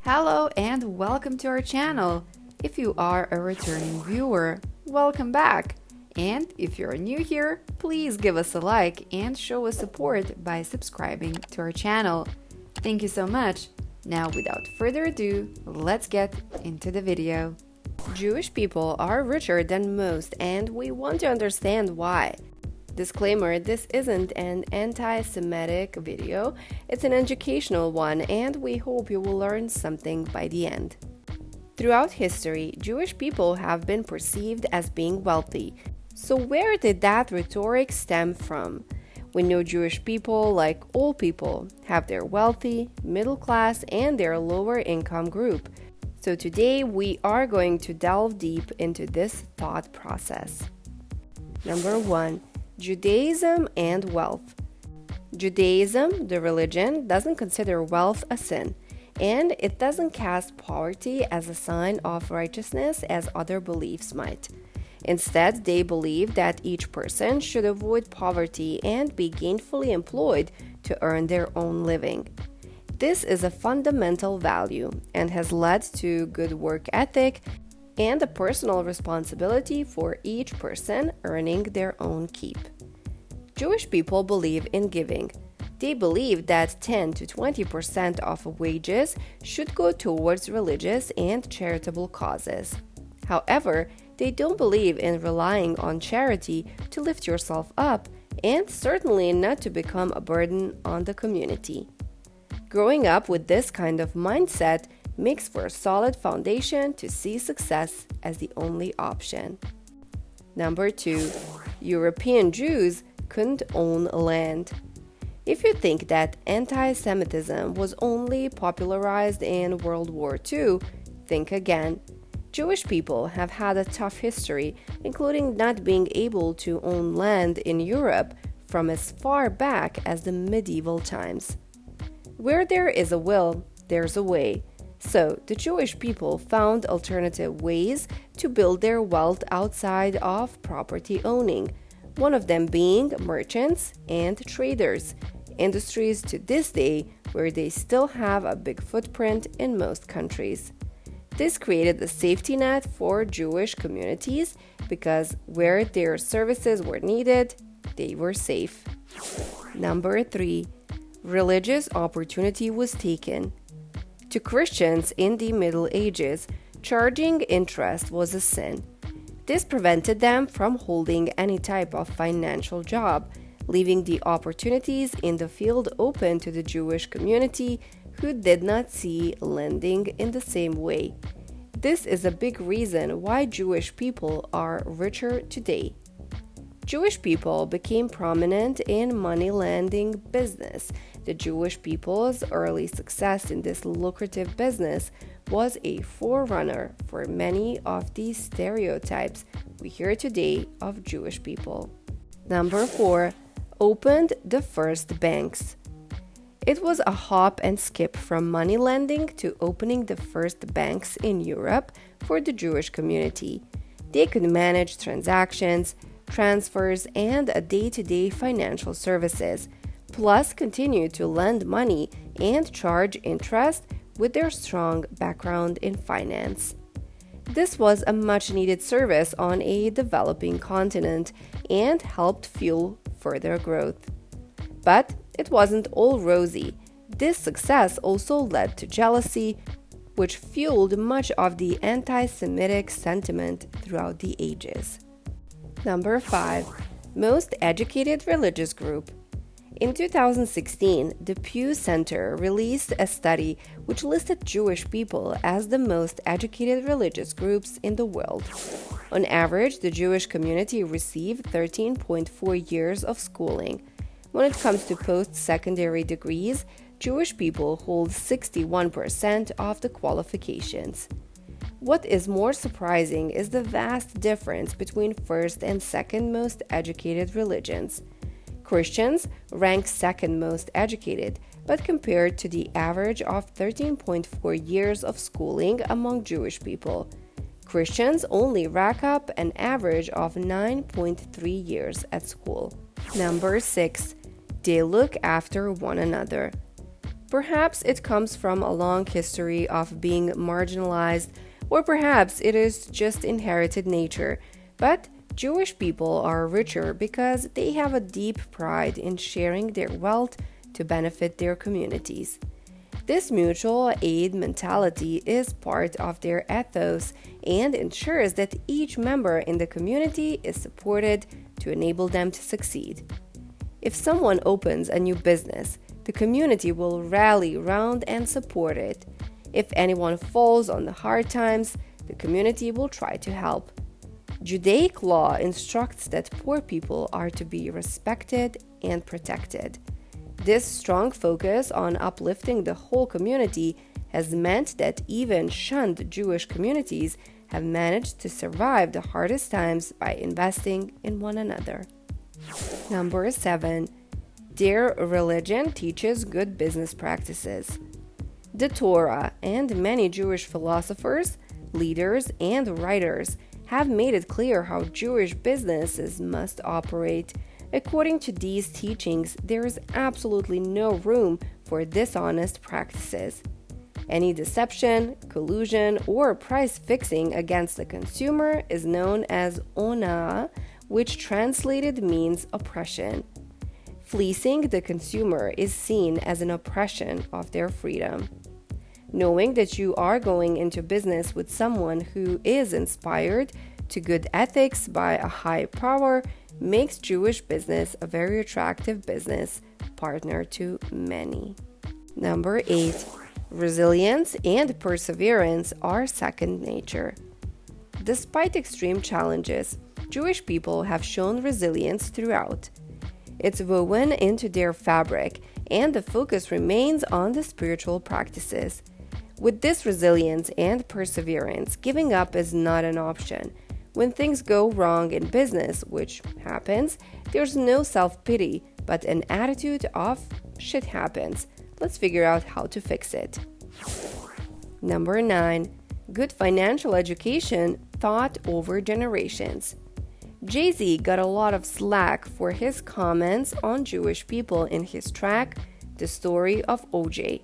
Hello and welcome to our channel. If you are a returning viewer, welcome back. And if you're new here, please give us a like and show us support by subscribing to our channel. Thank you so much. Now, without further ado, let's get into the video. Jewish people are richer than most, and we want to understand why. Disclaimer, this isn't an anti-Semitic video, it's an educational one, and we hope you will learn something by the end. Throughout history, Jewish people have been perceived as being wealthy. So where did that rhetoric stem from? We know Jewish people, like all people, have their wealthy, middle class, and their lower income group. So today we are going to delve deep into this thought process. Number 1. Judaism and wealth. Judaism, the religion, doesn't consider wealth a sin, and it doesn't cast poverty as a sign of righteousness as other beliefs might. Instead, they believe that each person should avoid poverty and be gainfully employed to earn their own living. This is a fundamental value and has led to good work ethic and a personal responsibility for each person earning their own keep. Jewish people believe in giving. They believe that 10 to 20% of wages should go towards religious and charitable causes. However, they don't believe in relying on charity to lift yourself up, and certainly not to become a burden on the community. Growing up with this kind of mindset makes for a solid foundation to see success as the only option. Number 2. European Jews couldn't own land. If you think that anti-Semitism was only popularized in World War II, think again. Jewish people have had a tough history, including not being able to own land in Europe from as far back as the medieval times. Where there is a will, there's a way. So, the Jewish people found alternative ways to build their wealth outside of property owning, one of them being merchants and traders, industries to this day where they still have a big footprint in most countries. This created a safety net for Jewish communities because where their services were needed, they were safe. Number 3. Religious opportunity was taken. To Christians in the Middle Ages, charging interest was a sin. This prevented them from holding any type of financial job, leaving the opportunities in the field open to the Jewish community who did not see lending in the same way. This is a big reason why Jewish people are richer today. Jewish people became prominent in money-lending business. The Jewish people's early success in this lucrative business was a forerunner for many of these stereotypes we hear today of Jewish people. Number 4. Opened the first banks. It was a hop and skip from money lending to opening the first banks in Europe for the Jewish community. They could manage transactions, transfers, and day-to-day financial services, plus continue to lend money and charge interest with their strong background in finance. This was a much-needed service on a developing continent and helped fuel further growth. But it wasn't all rosy. This success also led to jealousy, which fueled much of the anti-Semitic sentiment throughout the ages. Number 5. Most educated religious group. In 2016, the Pew Center released a study which listed Jewish people as the most educated religious groups in the world. On average, the Jewish community received 13.4 years of schooling. When it comes to post-secondary degrees, Jewish people hold 61% of the qualifications. What is more surprising is the vast difference between first and second most educated religions. Christians rank second most educated, but compared to the average of 13.4 years of schooling among Jewish people, Christians only rack up an average of 9.3 years at school. Number 6. They look after one another. Perhaps it comes from a long history of being marginalized, or perhaps it is just inherited nature. But Jewish people are richer because they have a deep pride in sharing their wealth to benefit their communities. This mutual aid mentality is part of their ethos and ensures that each member in the community is supported to enable them to succeed. If someone opens a new business, the community will rally round and support it. If anyone falls on the hard times, the community will try to help. Judaic law instructs that poor people are to be respected and protected. This strong focus on uplifting the whole community has meant that even shunned Jewish communities have managed to survive the hardest times by investing in one another. Number 7. Their religion teaches good business practices. The Torah and many Jewish philosophers, leaders, and writers have made it clear how Jewish businesses must operate. According to these teachings, there is absolutely no room for dishonest practices. Any deception, collusion, or price fixing against the consumer is known as onah, which translated means oppression. Fleecing the consumer is seen as an oppression of their freedom. Knowing that you are going into business with someone who is inspired to good ethics by a high power makes Jewish business a very attractive business partner to many. Number 8. Resilience and perseverance are second nature. Despite extreme challenges, Jewish people have shown resilience throughout. It's woven into their fabric, and the focus remains on the spiritual practices. With this resilience and perseverance, giving up is not an option. When things go wrong in business, which happens, there's no self-pity, but an attitude of shit happens. Let's figure out how to fix it. Number 9. Good financial education taught over generations. Jay-Z got a lot of slack for his comments on Jewish people in his track, The Story of OJ.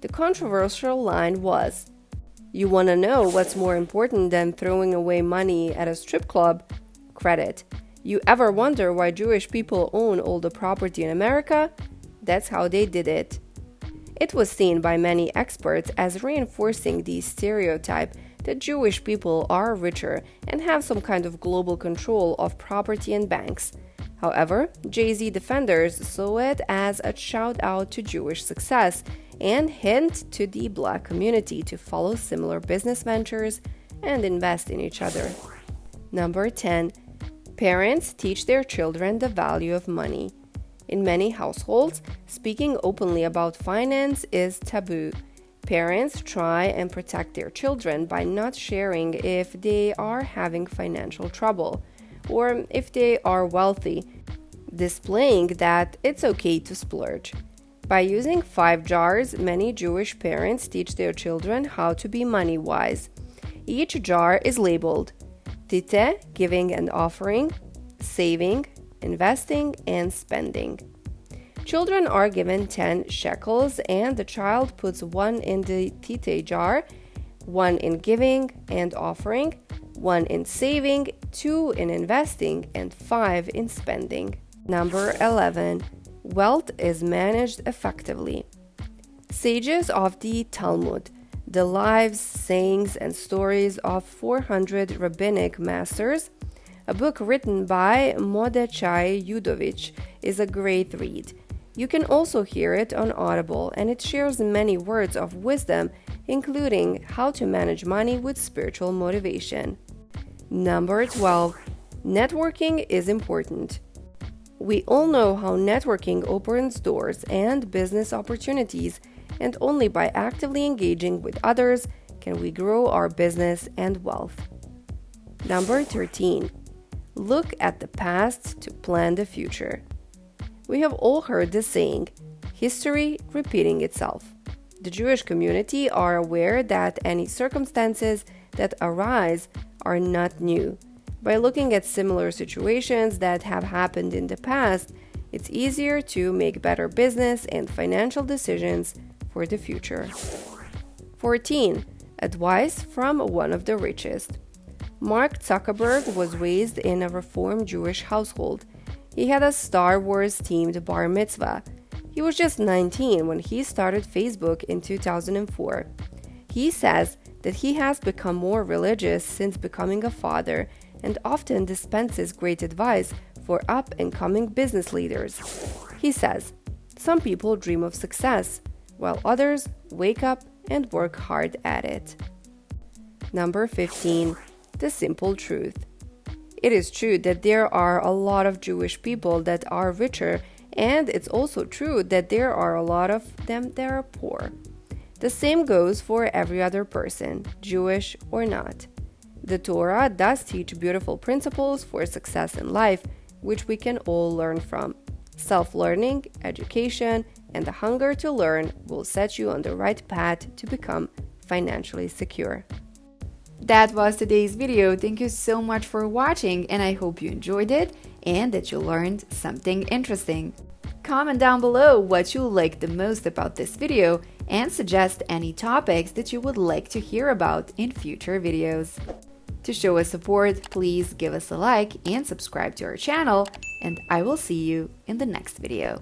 The controversial line was, "You want to know what's more important than throwing away money at a strip club? Credit. You ever wonder why Jewish people own all the property in America? That's how they did it." It was seen by many experts as reinforcing the stereotype that Jewish people are richer and have some kind of global control of property and banks. However, Jay-Z defenders saw it as a shout-out to Jewish success and hint to the Black community to follow similar business ventures and invest in each other. Number 10. Parents teach their children the value of money. In many households, speaking openly about finance is taboo. Parents try and protect their children by not sharing if they are having financial trouble or if they are wealthy, displaying that it's okay to splurge. By using 5 jars, many Jewish parents teach their children how to be money-wise. Each jar is labeled Tite, giving and offering, saving, investing, and spending. Children are given 10 shekels, and the child puts 1 in the Tite jar, 1 in giving and offering, 1 in saving, 2 in investing, and 5 in spending. Number 11. Wealth is managed effectively. Sages of the Talmud, the lives, sayings, and stories of 400 rabbinic masters, a book written by Mordechai Yudovich, is a great read. You can also hear it on Audible, and it shares many words of wisdom, including how to manage money with spiritual motivation. Number 12. Networking is important. We all know how networking opens doors and business opportunities, and only by actively engaging with others can we grow our business and wealth. Number 13. Look at the past to plan the future. We have all heard the saying, history repeating itself. The Jewish community are aware that any circumstances that arise are not new. By looking at similar situations that have happened in the past, it's easier to make better business and financial decisions for the future. 14. Advice from one of the richest. Mark Zuckerberg was raised in a Reform Jewish household. He had a Star Wars-themed bar mitzvah. He was just 19 when he started Facebook in 2004. He says that he has become more religious since becoming a father and often dispenses great advice for up-and-coming business leaders. He says, some people dream of success, while others wake up and work hard at it. Number 15. The simple truth. It is true that there are a lot of Jewish people that are richer, and it's also true that there are a lot of them that are poor. The same goes for every other person, Jewish or not. The Torah does teach beautiful principles for success in life, which we can all learn from. Self-learning, education, and the hunger to learn will set you on the right path to become financially secure. That was today's video. Thank you so much for watching, and I hope you enjoyed it and that you learned something interesting. Comment down below what you liked the most about this video and suggest any topics that you would like to hear about in future videos. To show us support, please give us a like and subscribe to our channel, and I will see you in the next video.